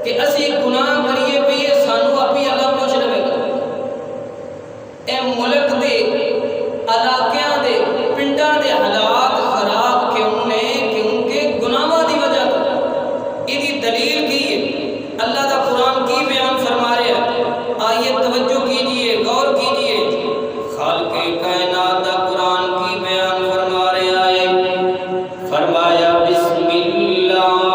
کہ اسی گناہ کریے پیے سانو اپی اللہ پوچھ لے گا۔ اے ملک دے علاقیاں دے پنڈاں دے حالات خراب کیوں نے؟ کیونکہ گناہاں دی وجہ تو۔ یہ دلیل کی ہے؟ اللہ دا قرآن کی بیان فرما رہا ہے، آئیے توجہ کیجئے، غور کیجئے۔ خالق کائنات دا قرآن کی بیان فرما رہا ہے، فرمایا بسم اللہ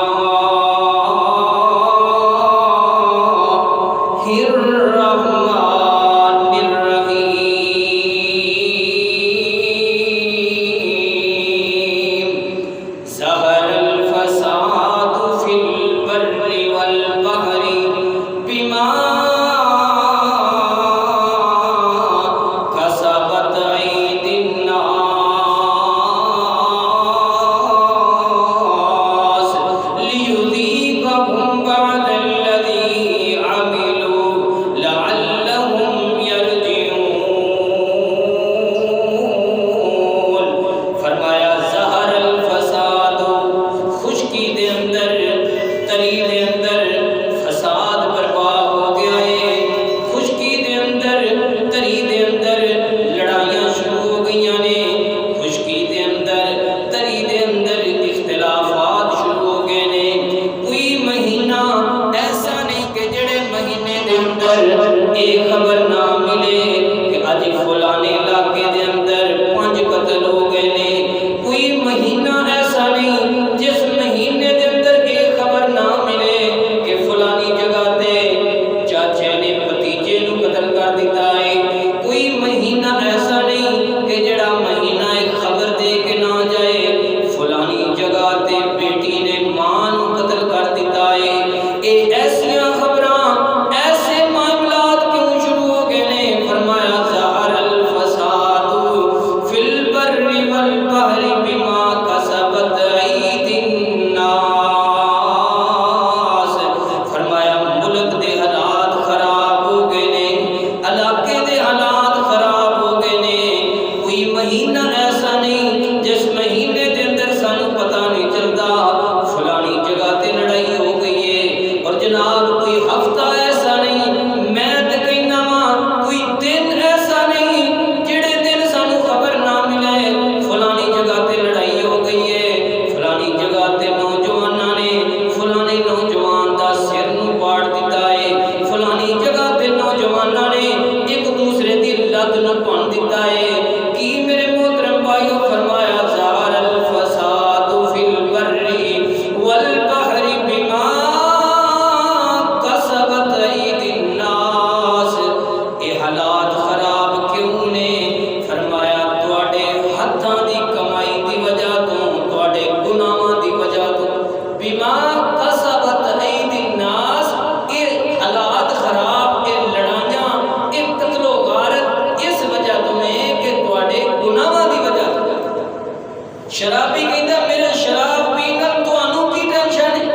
شرابی کہتا میرے شراب پینا تانوں کی ٹینشن ہے،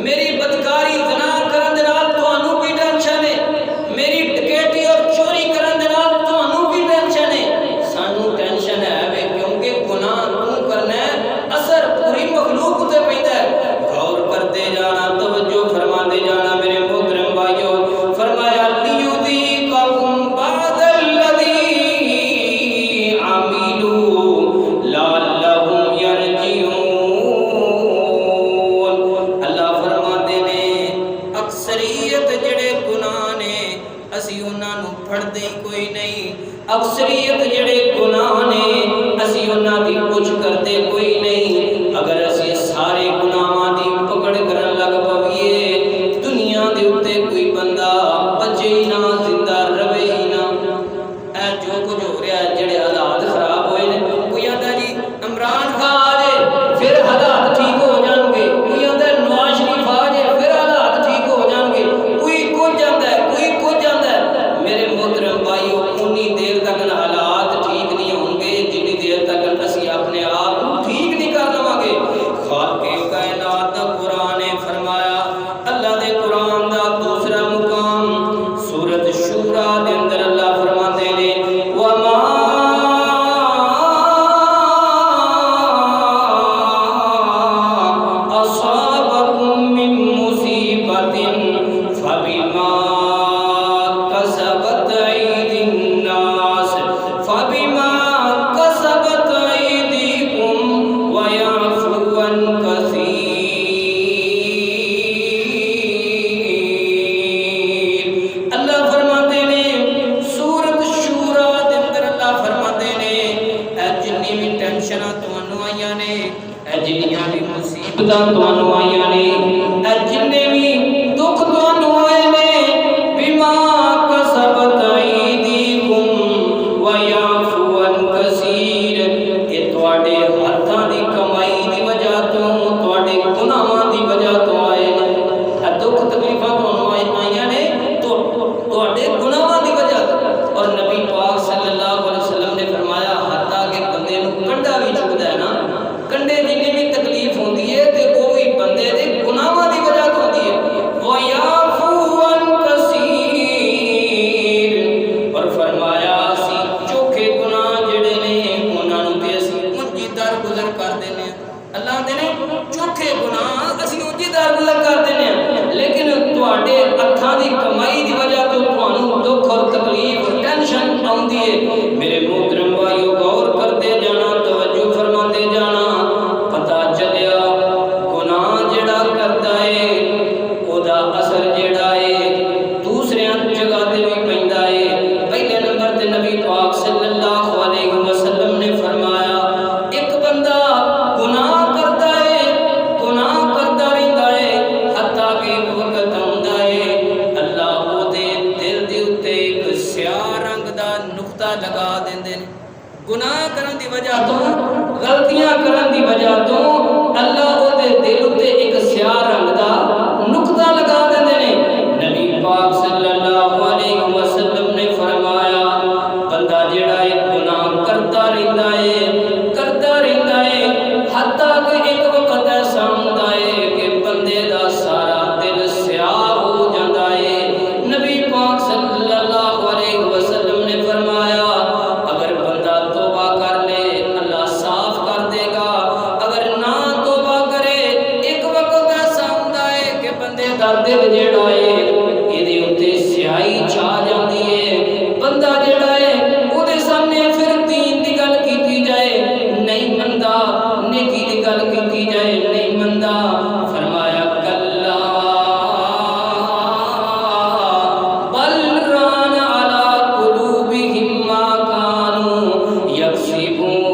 میری بدکاری زنا کرن دے نال تانوں کی ٹینشن ہے، میری ڈکیتی اور چوری کرن دے نال تانوں کی ٹینشن ہے۔ سانوں ٹینشن ہے وے کیونکہ گناہ تو کرنا ہے، اثر پوری مخلوق تے پیندا ہے۔ غور کرتے جانا، توجہ فرماتے جانا میرے محترم بھائیو، فرمایا لیذیقکم بعض الذی عملوا لعلہم یرجعون۔ اللہ فرماتے نے اکثریت جڑے گناہ نے اسی انہاں نوں پھڑدے کوئی نہیں، اکثریت جڑے گناہ نے اسی انہاں دی کچھ کرتے کوئی نہیں۔ اگر اسی سارے گناہاں دی پکڑ کرن لگ پویے، دنیا دے اوتے کوئی بندہ بچے ہی نہ، زندہ رہے ہی نہ۔ اے جو کچھ ہو رہا ہے، جڑے حالات خراب ہوئے نے، کوئی آتا جی عمران خان آ جائے پھر حالات ٹھیک ہو جان گے، کوئی آتا ہے نواز شریف آ جائے پھر حالات ٹھیک ہو جان گے، کوئی کچھ جاندا ہے، کوئی کچھ جاندا ہے۔ میرے محترم بھائیو، اتنی دیر تک حالات ٹھیک نہیں ہوں گے جنی دیر تک اسی اپنے آپ کو ٹھیک دا دل جڑا ہے یہ اتنے سیائی چھا جاتی ہے بندہ جڑا ہے وہ سامنے پھر دین دی گل کی جائے نہیں مندا نیکی دی گل کی جائے نہیں مندا فرمایا کلا بل ران علی قلوبہم ما کانوا یکسبون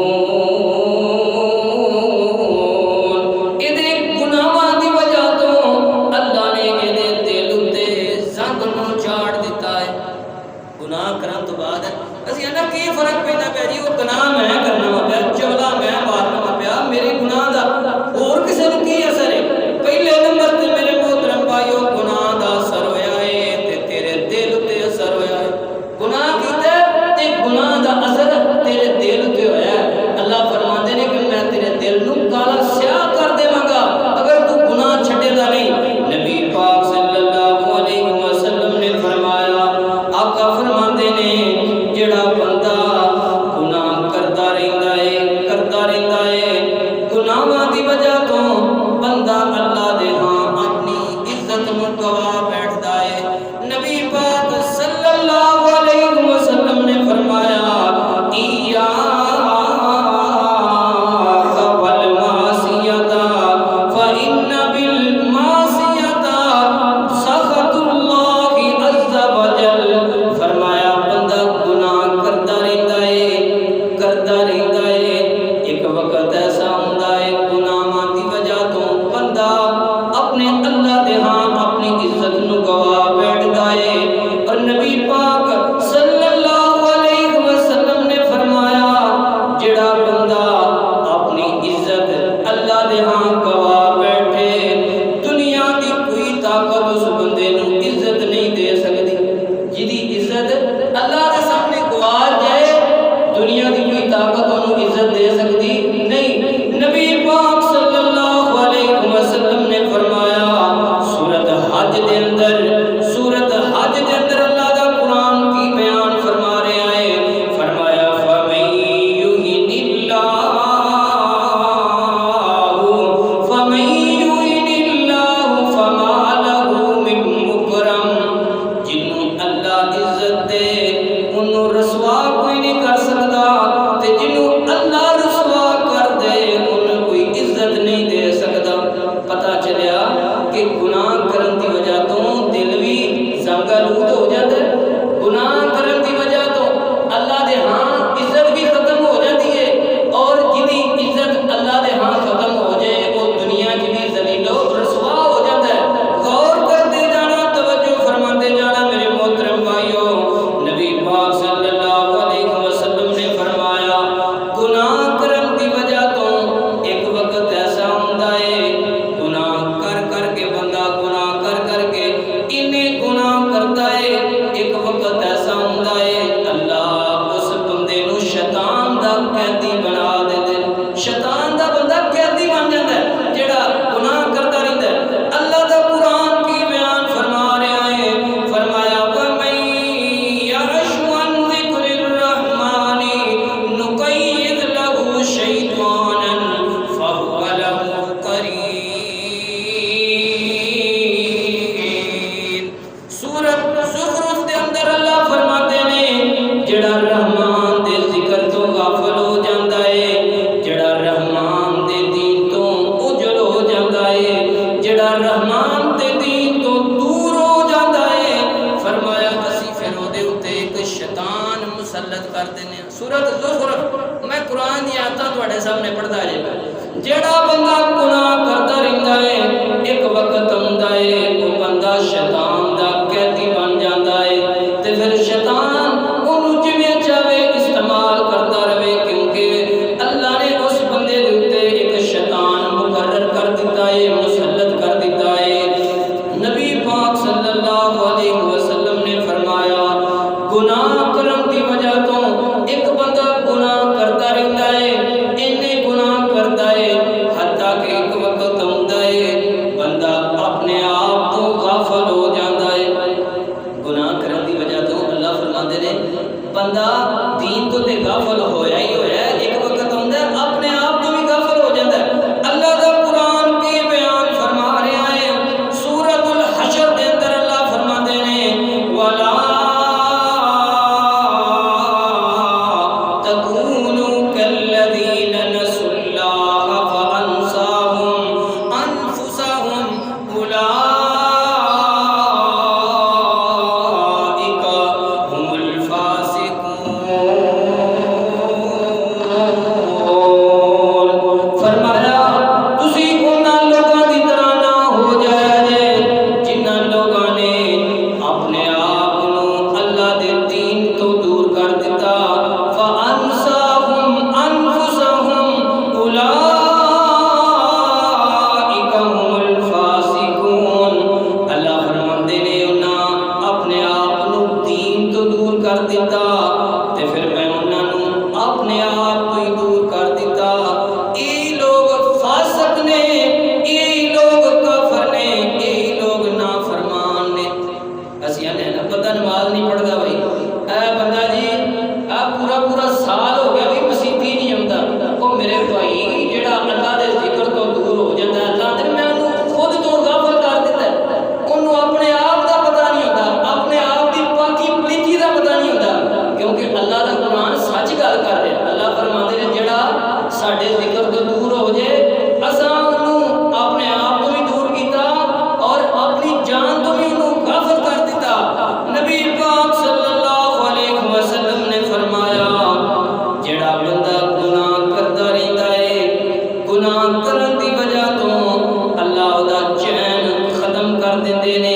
کر دیندے نے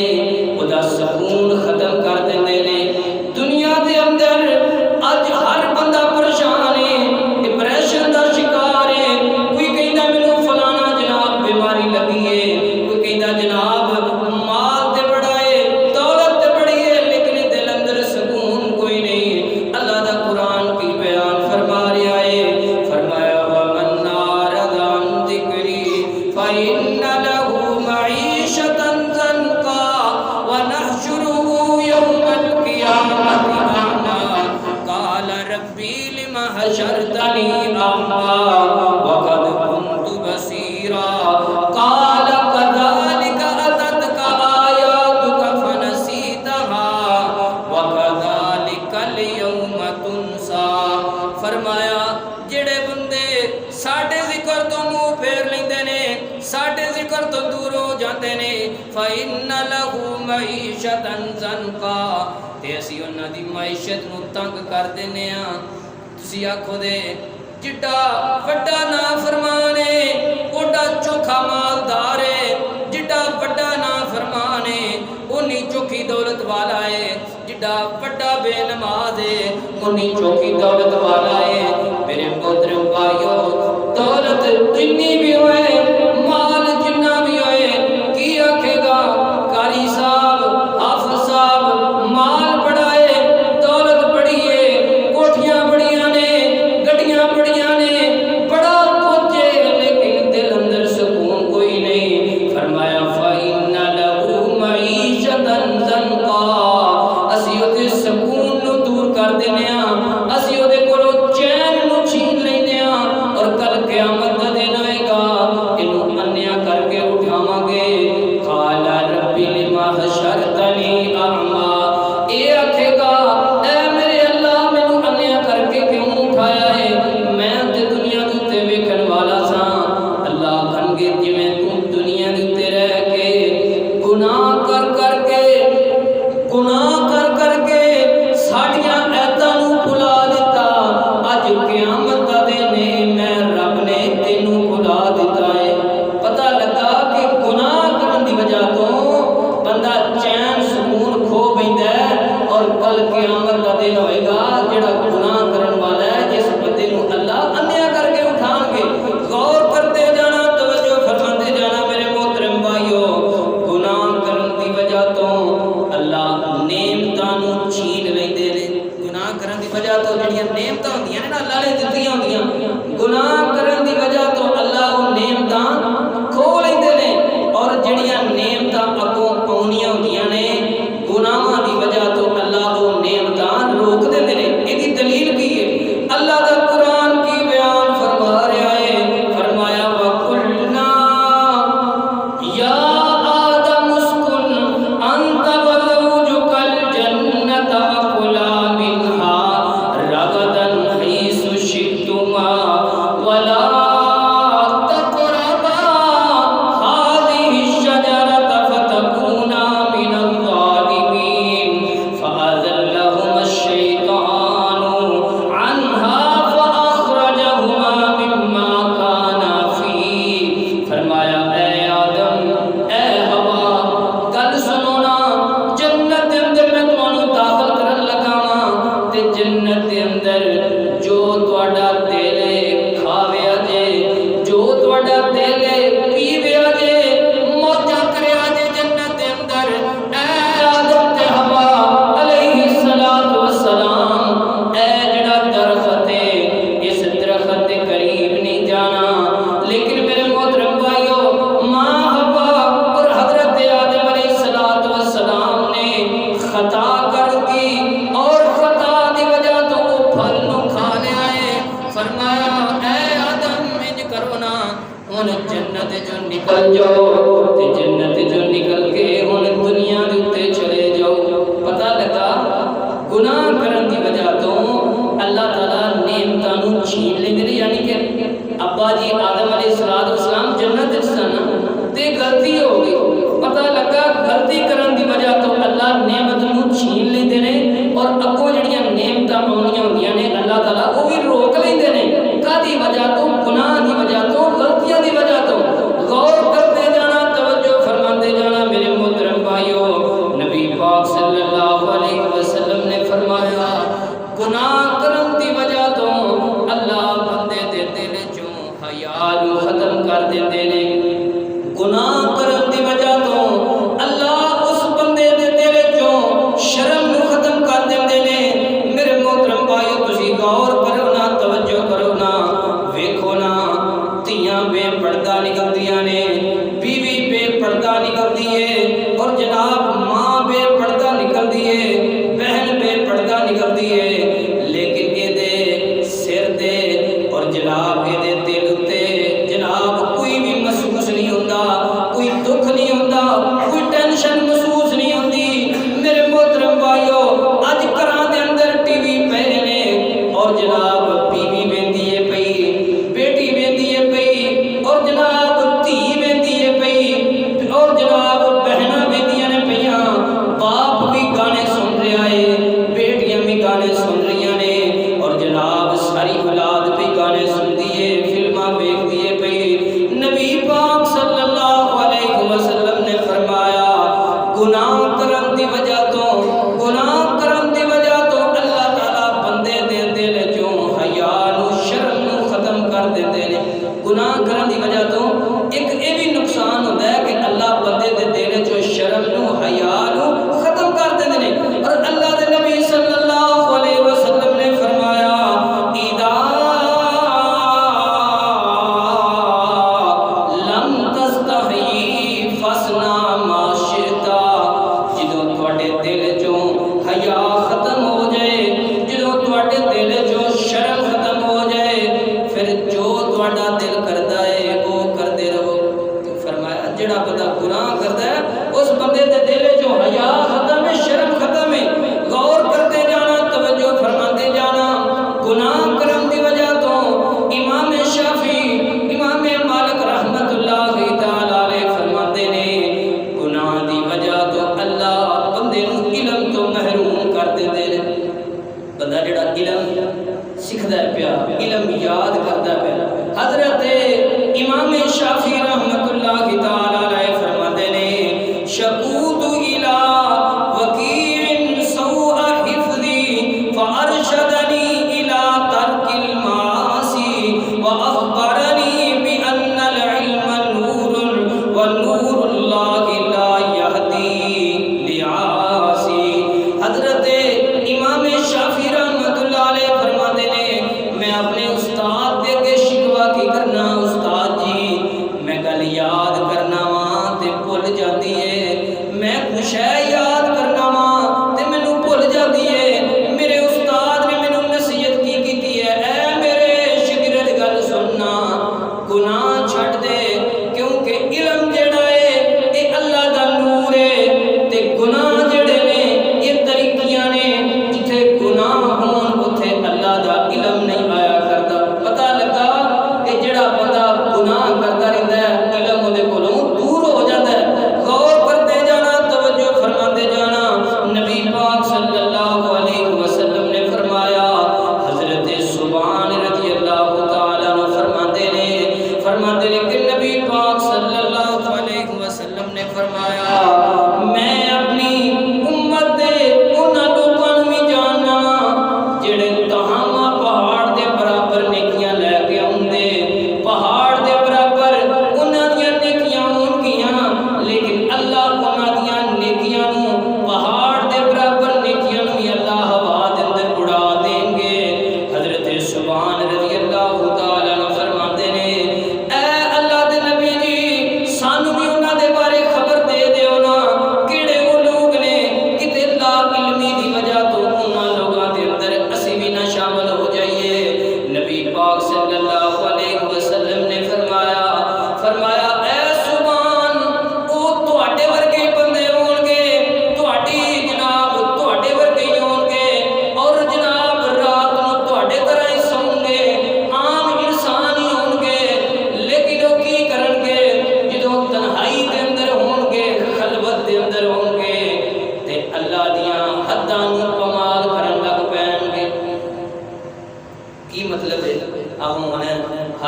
او دا سکون ختم کر دیندے نے دنیا دے اندر اج ہر بندہ پریشان ہے ڈپریشن دا شکار ہے کوئی کہندا مینوں فلانا جناب بیماری لگی ہے کوئی کہندا جناب مال تے بڑا ہے دولت تے بڑی ہے لیکن دل اندر سکون کوئی نہیں اللہ دا قرآن کی بیان فرما رہا ہے فرمایا ومن اعرض عن ذکری فإن له معیشة ضنکا ونحشره یوم القیامة أعمى قال ربی لم حشرتنی أعمى وقد كنت بصیرا قال كذلك أتتك آیاتك فنسیتها وكذلك اليوم تنسى فرمایا جڑے بندے ساڈے ذکر تو منہ پھیر لیندے نے ساڈے ذکر تو دور ہو جاندے نے فإن له معیشة ضنکا تے اسی انہاں دی معیشت نو تنگ کر دینے ہاں تسی آکھو دے جڈا وڈا نافرمان ہے اوڈا چوکھا مالدار ہے جڈا وڈا نافرمان ہے اونی چوکھی دولت والا ہے جڈا وڈا بے نماز ہے اونی چوکھی دولت والا ہے میرے محترم بھائیو دولت جنی بھی ہوئے مال جنہ بھی ہوئے کی آکھے گا قاری صاحب حافظ صاحب مال بڑا ہے دولت بڑی ہے کوٹھیاں بڑیاں نے گڈیاں بڑیاں نے بڑا کچھ ہے لیکن دل اندر سکون کوئی نہیں فرمایا فإن له معیشة ضنکا اسی اودے سکون نو دور کر دینے ہاں اسی اودے کولوں چین نو چھین لیندے ہاں اور کل قیامت دا دن آئے گا اینو انیا کر کے اٹھاواں گے قال رب لم حشرتنی اعمی اے آکھے گا اے میرے اللہ مینوں انیا کر کے کیوں اٹھایا ہے میں تے دنیا دے تے ویکھن والا ساں اللہ کہن گے جویں تو دنیا دے تے رہ کے گناہ کر کے ساڈیاں ایتاں نوں بھلا دتا اج قیامت دا دن ہے میں رب نے تینوں بھلا دتا ہے پتہ لگا کہ گناہ کرن دی وجہ تو بندہ چین سکون کھو بیندا ہے اور کل قیامت دا دن ہوئے گا جڑا گناہ کرن والا ہے جس بندے نوں اللہ انیا کر کے اٹھان گے غور کرتے جانا توجہ فرماتے جانا میرے محترم بھائیو گناہ کرن دی وجہ تو اللہ نعمتاں نوں چھین لیندے نے گناہ کرن دی وجہ تو جڑیاں نعمتاں ہوندیاں نے نا اللہ نے دتیاں ہوندیاں گناہ کرن دی وجہ تو اللہ وہ نعمتاں کھو لیندے نے اور جڑیاں نعمتاں اگوں آونیاں ہوندیاں نے گناہاں دی وجہ تو اللہ وہ نعمتاں روک دیندے نے ایدی دلیل کی ہے اللہ دا قرآن کی بیان فرما رہا ہے فرمایا وَقُلْنَا یا آدم اسکن انت وزوجک الجنت وکلا منہا رغدا حیث شئتما ولا تقربا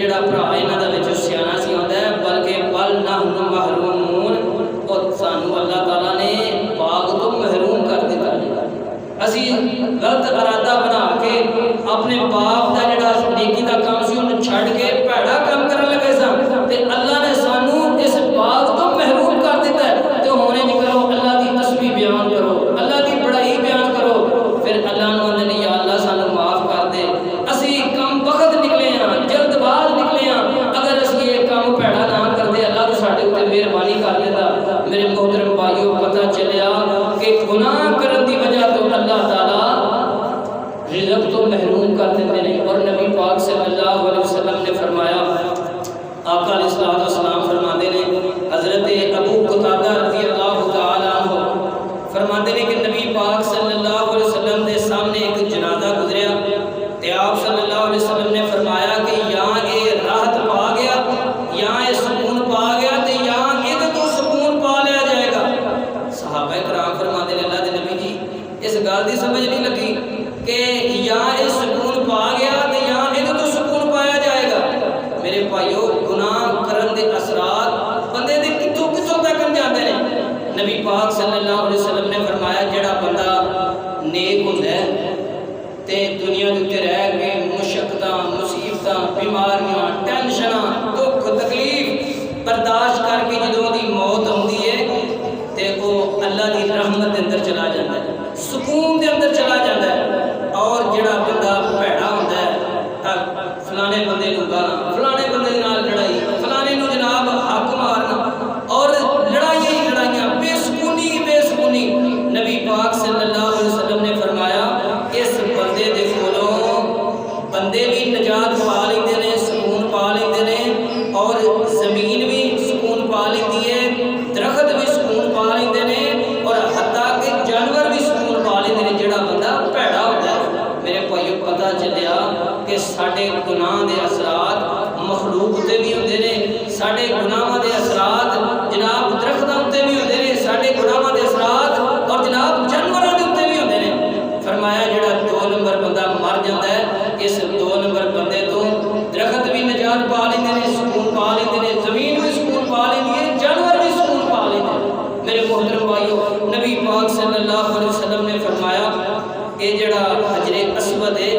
جڑا بھرا انہاں دے وچ سیاںا سی ہوندا ہے بلکہ بل نحن محرومون، اور سانو اللہ تعالیٰ نے باغ تو محروم کر دیتا ہے۔ اسی غلط ارادہ بنا کے اپنے باپ دا جڑا نیکی دا کام سی انہوں چھڑ کے بھڑا کام کرن لگے سن تے اللہ نے سانو اس باغ تو محروم کر دیتا ہے۔ تے ہونے نہیں کرو اللہ دی تسبیح بیان کرو، اللہ دی بڑائی بیان کرو، پھر اللہ نو آندے نے یا اللہ سانو معاف کر دے، اسی کم وقت نکلے ہاں، جلد باز نکلے ہاں، اگر اسی یہ کام بھڑا نہ کر دے اللہ تو ساڈے اوتے مہربانی کر دیتا۔ میرے محترم بھائیو پتہ چلیا کہ گناہ کرن دی وجہ تو اللہ تعالیٰ رزق تو محروم کر دیتے ہیں۔ اور نبی پاک صلی اللہ علیہ وسلم نے فرمایا، آقا علیہ الصلوۃ والسلام فرماتے ہیں، حضرت ابو قتادہ رضی اللہ تعالیٰ عنہ فرماتے ہیں کہ نبی پاک صلی اللہ علیہ وسلم کے سامنے ایک جنازہ گزریا تے آپ صلی اللہ علیہ وسلم نے فرمایا کہ یہاں یہ راحت پا گیا، یہاں یہ سکون پا گیا تے یہاں یہ تو سکون پا لیا جائے گا۔ صحابہ کرام فرماتے ہیں اللہ دے نبی جی اس گل کی سمجھ نہیں لگی کہ یہاں یہ سکون پا گیا تے یہاں یہ تو سکون پایا جائے گا۔ میرے بھائیو گناہ کرن دے اثرات بندے دے کتوں کتوں تک جاندے نے۔ نبی پاک صلی اللہ علیہ وسلم نے فرمایا جڑا بندہ نیک ہوندا ہے تے دنیا دے تے رہ کے مشقتاں مصیبتاں بیماریاں ٹینشناں دکھ تکلیف برداشت کر کے جدوں دی موت آندی ہے تے وہ اللہ دی رحمت دے اندر چلا جاتا ہے، سکون دے اندر چلا جاتا ہے۔ اور جڑا بندہ بھڑا ہوندا ہے فلانے بندے نوں گالاں، فلانے بندے نال لڑائی، فلانے نوں جناب حق مارنا اور لڑائیاں بے سکونی، نبی پاک صلی اللہ علیہ وسلم نے فرمایا اس بندے دے کولوں بندے بھی نجات پا لیندے نے، سکون پا لیندے نے، اور زمین بھی سکون پا لیندی ہے، درخت بھی سکون پا لیندے نے، اور حتیٰ کہ جانور بھی سکون پا لیندے نے جڑا بندہ بھڑا ہوتا ہے۔ میرے بھائیو پتہ چلیا کہ ساڈے گناہ دے اثرات مخلوق تے بھی ہوندے نے، ساڈے گناہاں دے اثرات جناب درختاں تے بھی ہوندے نے، ساڈے گناہاں دے اثرات اور جناب جانوراں دے تے بھی ہوندے نے۔ فرمایا جڑا 2 نمبر بندہ مر جاندا ہے اس 2 نمبر بندے تو درخت بھی نجات پا لیندے نے، سکون پا لیندے نے، زمین بھی سکون پا لیندی ہے، جانور بھی سکون پا لیندے نے۔ میرے محترم بھائیو نبی پاک صلی اللہ علیہ وسلم نے فرمایا کہ جڑا حجر اسود ہے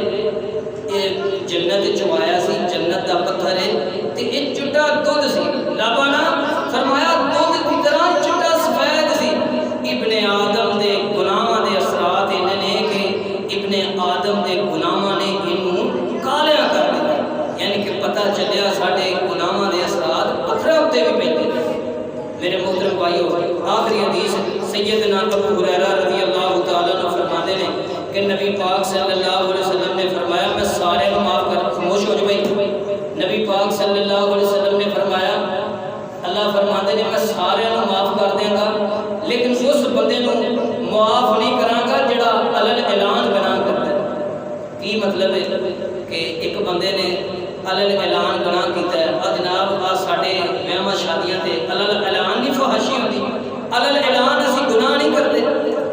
یہ جنت چوں آیا سی، جنت دا پتھر ہے تے یہ چٹا دودھ سی، لبانا فرمایا دودھ کی طرح چٹا سفید سی۔ ابن آدم دے گناہاں دے اثرات انہاں نے کہ ابن آدم دے گناہاں نے انہوں کالیاں کر دتا، یعنی کہ پتہ چلیا ساڈے گناہاں دے اثرات پتھراں تے بھی پیندے نے۔ میرے محترم بھائیو آخری حدیث سیدنا ابو ہریرہ رضی اللہ تعالیٰ عنہ فرماتے ہیں کہ نبی پاک صلی اللہ علیہ وسلم نے فرمایا میں سارے کو معاف کر، خاموش ہو جو بھائی۔ نبی پاک صلی اللہ علیہ وسلم نے فرمایا اللہ فرماتے ہیں میں سارے کو معاف کر دیں گا لیکن اس بندے کو معاف نہیں کراں گا جڑا علل اعلان گناہ کرتا ہے۔ کی مطلب ہے کہ ایک بندے نے علل اعلان گناہ کیتا ہے، اور جناب آ ساڈے بیاواں شادیاں تے علل اعلان نہیں فحاشی ہوندی، علل اعلان اسی گناہ نہیں کرتے،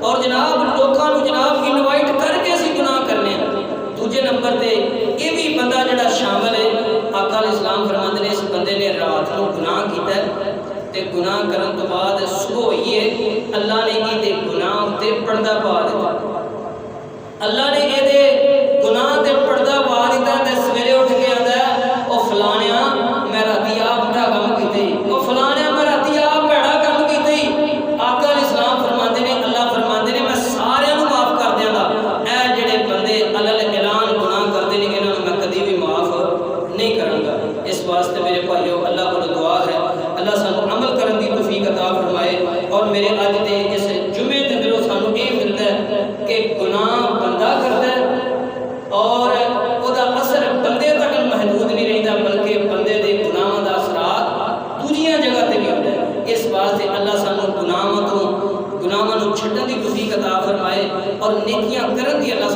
اور جناب لوکاں نوں جناب انوائٹ کر کے اسی گناہ کرنے ہیں۔ دوجے نمبر تے یہ بھی بندہ جڑا شامل ہے، آقا علیہ السلام فرماتے ہیں اس بندے نے رات کو گناہ کیتا ہے تے گناہ کرن تو بعد صبح ہوئی ہے اللہ نے یہ گناہ تے پردہ پا دیتا، اللہ نے یہ گناہ تے پردہ پا دیتا تے سویرے اٹھ کے آندا ہے او فلانیا میں راتی آ بڑا کام کیتے، او فلانیا میں راتی آ بڑا کام کیتے۔ آقا علیہ السلام فرماتے ہیں اللہ فرماتے ہیں میں سارے کو معاف کر دیاں گا، اے جڑے بندے علل اعلان گناہ کرتے ہیں انہاں نوں میں کدی بھی معاف نہیں کراں گا۔ اس واسطے میرے بھائیو اللہ کو دعا ہے اللہ سانو عمل کرن دی توفیق عطا فرمائے، اور میرے اج دے اس جمعے دے دلوں سانو یہ ملتا ہے کہ گناہ بندہ کرتا ہے اور وہ دا اثر بندے تک محدود نہیں رہتا بلکہ بندے دے گناہاں دا اثرات دوجیاں جگہ تے بھی ہوتا ہے۔ اس واسطے اللہ سانو گناہاں نوں چھڈن دی توفیق عطا فرمائے اور نیکیاں کرن دی اللہ